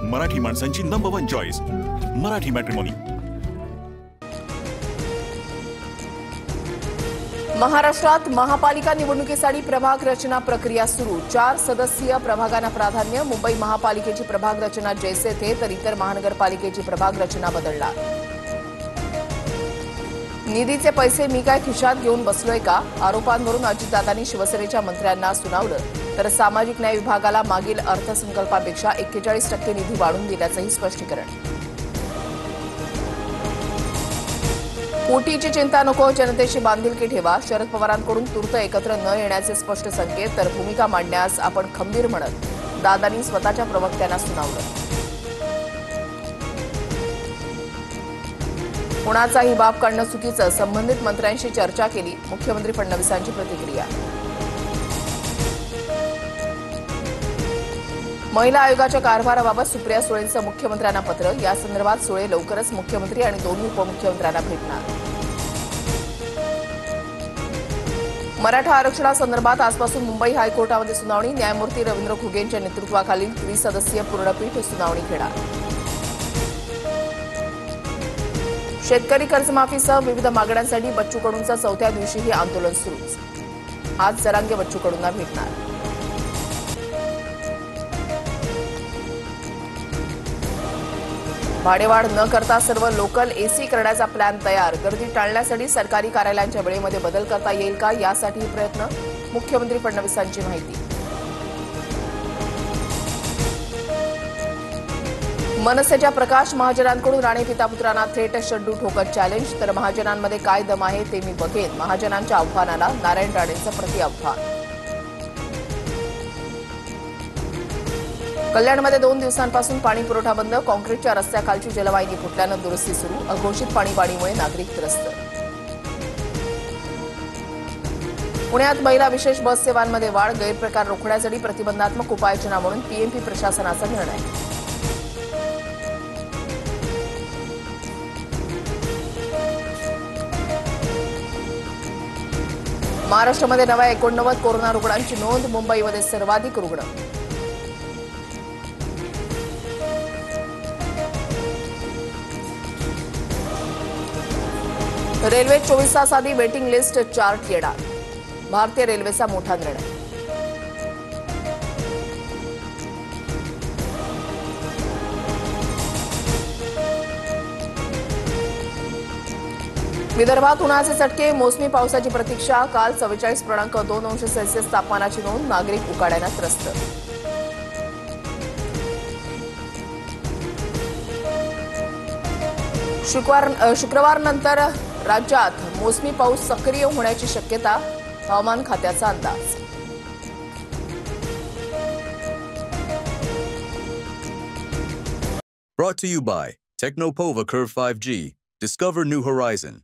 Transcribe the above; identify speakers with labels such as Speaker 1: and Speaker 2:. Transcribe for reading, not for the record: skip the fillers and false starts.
Speaker 1: मराठी माणसांची number 1 choice Marathi matrimony.
Speaker 2: महाराष्ट्रात महापालिका निवडणुकीसाठी प्रभाग रचना प्रक्रिया सुरू। 4 सदस्यीय प्रभागांना प्राधान्य। मुंबई महापालिकेची प्रभाग रचना जैसे थे तर इतर महानगरपालिकेची प्रभाग रचना बदलणार। निधीचे पैसे मी काय खिशात घेऊन बसलोय का? आरोपांवरून अजितदादांनी शिवसेनेच्या मंत्र्यांना सुनावलं, तर सामाजिक न्याय विभागाला मागील अर्थसंकल्पापेक्षा 41% निधी वाढवून दिल्याचंही स्पष्टीकरण। पोटीची चिंता नको, जनतेशी बांधिलकी ठेवा। शरद पवारांकडून तूर्त एकत्र न येण्याचे स्पष्ट संकेत, तर भूमिका मांडण्यास आपण खंबीर म्हणत दादांनी स्वतःच्या प्रवक्त्यांना सुनावलं। कोणाचाही बाप काढणं चुकीचं, संबंधित मंत्र्यांशी चर्चा केली। मुख्यमंत्री फडणवीसांची प्रतिक्रिया। महिला आयोगाच्या कारभाराबाबत सुप्रिया सुळेंचं मुख्यमंत्र्यांना पत्र। या संदर्भात सुळे लवकरच मुख्यमंत्री आणि दोन्ही उपमुख्यमंत्र्यांना भेटणार। मराठा आरक्षणासंदर्भात आजपासून मुंबई हायकोर्टामध्ये सुनावणी। न्यायमूर्ती रवींद्र घुगेंच्या नेतृत्वाखालील त्रिसदस्यीय पूर्णपीठ सुनावणी घेणार। शेतकरी कर्जमाफीसह विविध मागण्यांसाठी बच्चू कडूंचं 4थ्या दिवशीही आंदोलन सुरूच। आज जरांगे बच्चू कडूंना भेटणार। भाडेवाढ न करता सर्व लोकल एसी करण्याचा प्लॅन तयार। गर्दी टाळण्यासाठी सरकारी कार्यालयांच्या वेळेमध्ये बदल करता येईल का, यासाठी प्रयत्न। मुख्यमंत्री फडणवीसांची माहिती। मनसेच्या प्रकाश महाजनांकडून राणे पितापुत्रांना थेट शड्डू ठोकत चॅलेंज, तर महाजनांमध्ये काय दम आहे ते मी बघेन। महाजनांच्या आव्हानाला नारायण राणेंचं प्रतिआव्हान। कल्याणमध्ये 2 दिवसांपासून पाणी पुरवठा बंद। काँक्रीटच्या रस्त्याखालची जलवाहिनी फुटल्यानं दुरुस्ती सुरू। अघोषित पाणीमुळे नागरिक त्रस्त। पुण्यात महिला विशेष बस सेवांमध्ये वाढ। गैरप्रकार रोखण्यासाठी प्रतिबंधात्मक उपाययोजना म्हणून पीएमपी प्रशासनाचा निर्णय। महाराष्ट्रामध्ये नव्या 89 कोरोना रुग्णांची नोंद। मुंबईमध्ये सर्वाधिक रुग्ण। रेल्वे 24 तास आधी वेटिंग लिस्ट चार्ट येणार। भारतीय रेल्वेचा मोठा निर्णय। विदर्भात उन्हाचे चटके। मोसमी पावसाची प्रतीक्षा। काल 44.2 अंश सेल्सिअस तापमानाची नोंद। नागरिक उकाड्यानं त्रस्त। शुक्रवारनंतर राज्यात मोसमी पाऊस सक्रिय होण्याची शक्यता। हवामान खात्याचा अंदाज।
Speaker 3: Brought to you by Technopova Curve 5G. Discover new horizon.